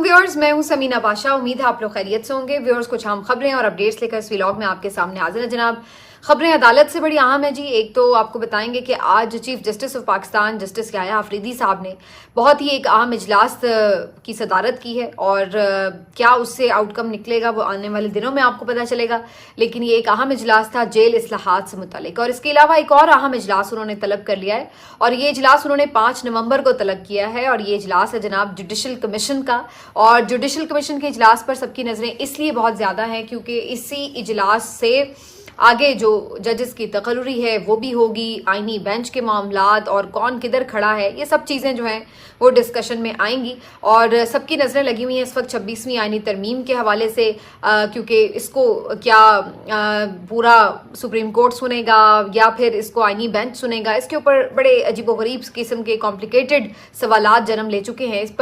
Viewers, मैं हूं समीना बादशाह। उम्मीद है आप लोग खैरियत से होंगे। व्यूअर्स, कुछ अहम खबरें और अपडेट्स लेकर इस व्लॉग में आपके सामने हाजिर है जनाब। खबरें अदालत से बड़ी अहम है जी। एक तो आपको बताएंगे कि आज chief justice of Pakistan justice Yahya Afridi साहब ने बहुत ही एक अहम इजलास की सदारत की है और क्या उससे आउटकम निकलेगा वो आने वाले दिनों में आपको पता चलेगा। लेकिन ये एक अहम इजलास था जेल इस्लाहात से मुतालिक, और इसके अलावा एक और अहम इजलास उन्होंने तलब कर लिया है और ये इजलास उन्होंने 5 नवंबर को तलब किया है। और ये इजलास है जनाब जुडिशल कमीशन का, और जुडिशल कमीशन के इजलास पर सबकी नज़रें इसलिए बहुत ज़्यादा हैं क्योंकि इसी इजलास से आगे जो जजेस की तकर्री है वो भी होगी, आईनी बेंच के मामलात और कौन किधर खड़ा है, ये सब चीज़ें जो हैं वो डिस्कशन में आएंगी। और सबकी नज़रें लगी हुई हैं इस वक्त 26वीं आईनी तरमीम के हवाले से, क्योंकि इसको क्या पूरा सुप्रीम कोर्ट सुनेगा या फिर इसको आईनी बेंच सुनेगा। इसके ऊपर बड़े अजीबोगरीब किस्म के कॉम्प्लिकेटेड सवालात जन्म ले चुके हैं। इस पर